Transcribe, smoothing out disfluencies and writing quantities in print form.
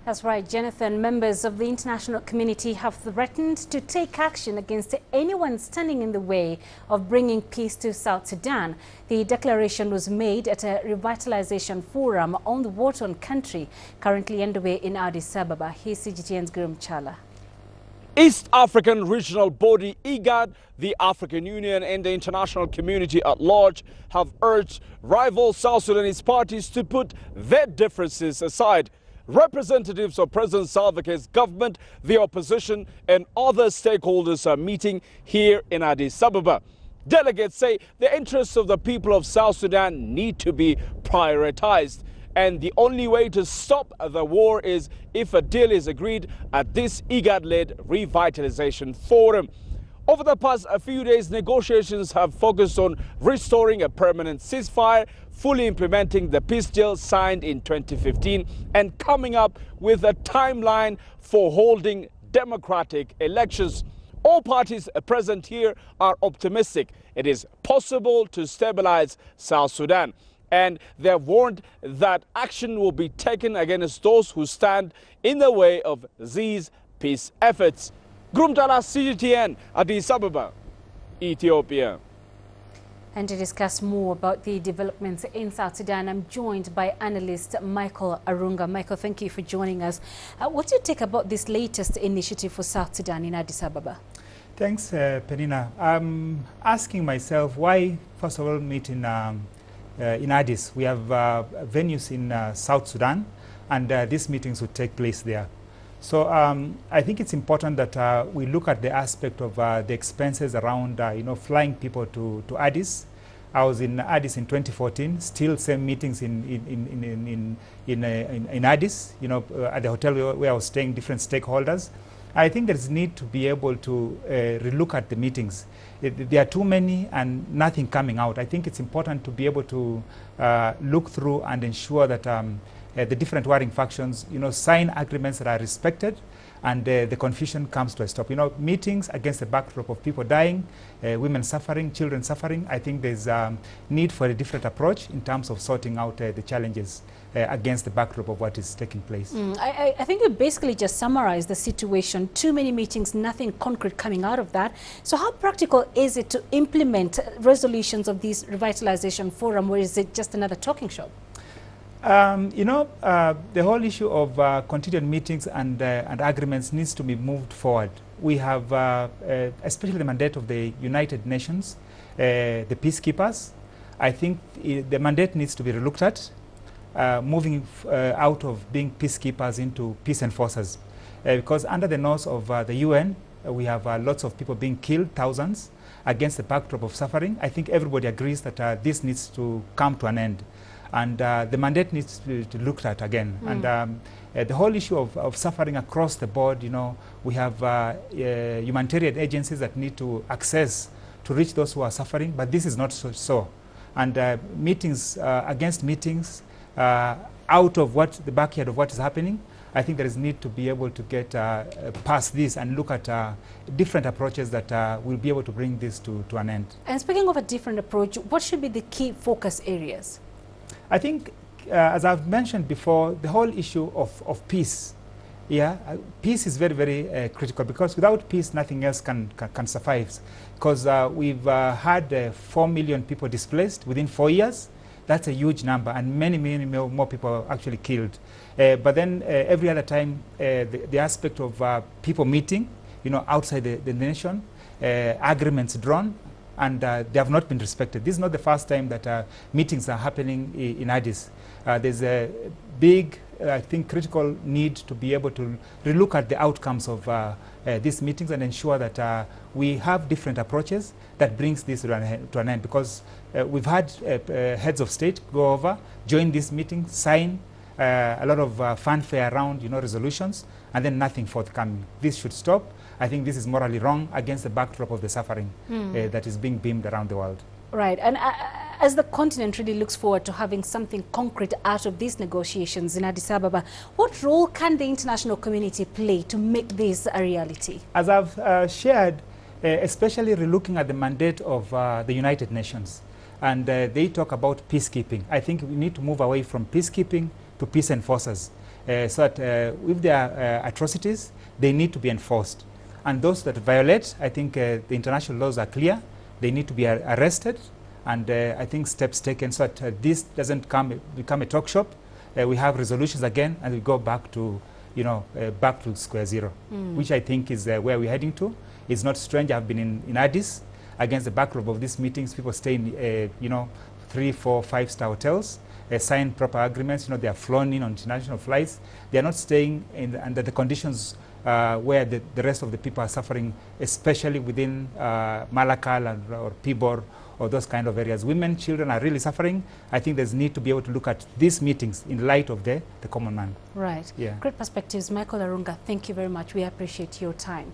That's right, Jonathan. Members of the international community have threatened to take action against anyone standing in the way of bringing peace to South Sudan. The declaration was made at a revitalization forum on the war-torn country currently underway in Addis Ababa. Here's CGTN's Girum Chala. East African regional body IGAD, the African Union and the international community at large have urged rival South Sudanese parties to put their differences aside. Representatives of President Salva Kiir's government, the opposition and other stakeholders are meeting here in Addis Ababa. Delegates say the interests of the people of South Sudan need to be prioritized. And the only way to stop the war is if a deal is agreed at this IGAD-led revitalization forum. Over the past few days, negotiations have focused on restoring a permanent ceasefire, fully implementing the peace deal signed in 2015, and coming up with a timeline for holding democratic elections. All parties present here are optimistic it is possible to stabilize South Sudan. And they have warned that action will be taken against those who stand in the way of these peace efforts. Girum, Chala, CGTN, Addis Ababa, Ethiopia. And to discuss more about the developments in South Sudan, I'm joined by analyst Michael Arunga. Michael, thank you for joining us. What do you think about this latest initiative for South Sudan in Addis Ababa? Thanks, Penina. I'm asking myself why, first of all, meet in Addis. We have venues in South Sudan, and these meetings would take place there. So I think it's important that we look at the aspect of the expenses around, flying people to Addis. I was in Addis in 2014. Still same meetings in Addis. At the hotel where I was staying, different stakeholders. I think there's need to be able to relook at the meetings. There are too many and nothing coming out. I think it's important to be able to look through and ensure that the different warring factions, sign agreements that are respected, and the confusion comes to a stop. Meetings against the backdrop of people dying, women suffering, children suffering. I think there's a need for a different approach in terms of sorting out the challenges against the backdrop of what is taking place. I think you basically just summarized the situation. Too many meetings, nothing concrete coming out of that. So how practical is it to implement resolutions of this revitalization forum, or is it just another talking shop? The whole issue of continued meetings and agreements needs to be moved forward. We have, especially the mandate of the United Nations, the peacekeepers. I think the mandate needs to be relooked at, moving out of being peacekeepers into peace enforcers. Because under the nose of the UN, we have lots of people being killed, thousands, against the backdrop of suffering. I think everybody agrees that this needs to come to an end. And the mandate needs to be looked at again. And the whole issue of suffering across the board, we have humanitarian agencies that need to access to reach those who are suffering, but this is not so. And meetings against meetings out of the backyard of what is happening, I think there is need to be able to get past this and look at different approaches that will be able to bring this to an end. And speaking of a different approach, what should be the key focus areas? I think, as I've mentioned before, the whole issue of peace. Peace is very, very critical, because without peace, nothing else can survive. Because we've had 4 million people displaced within 4 years. That's a huge number, and many, many more people actually killed. But then every other time, the aspect of people meeting, outside the nation, agreements drawn, and they have not been respected. This is not the first time that meetings are happening in Addis. There's a big, I think, critical need to be able to relook at the outcomes of these meetings and ensure that we have different approaches that brings this to an end. Because we've had heads of state go over, join this meeting, sign a lot of fanfare around, resolutions, and then nothing forthcoming. This should stop. I think this is morally wrong against the backdrop of the suffering that is being beamed around the world. Right. And as the continent really looks forward to having something concrete out of these negotiations in Addis Ababa, what role can the international community play to make this a reality? As I've shared, especially relooking at the mandate of the United Nations, and they talk about peacekeeping. I think we need to move away from peacekeeping to peace enforcers. so that if there are atrocities, they need to be enforced. And those that violate, I think the international laws are clear. They need to be arrested, and I think steps taken so that this doesn't become a talk shop. We have resolutions again, and we go back to, back to square zero, which I think is where we're heading to. It's not strange. I've been in Addis against the backdrop of these meetings. People stay in, 3, 4, 5-star hotels, sign proper agreements. They are flown in on international flights. They are not staying under the conditions where the rest of the people are suffering, especially within Malakal or Pibor or those kind of areas. Women, children are really suffering. I think there's need to be able to look at these meetings in light of the common man. Right. Yeah. Great perspectives. Michael Arunga, thank you very much. We appreciate your time.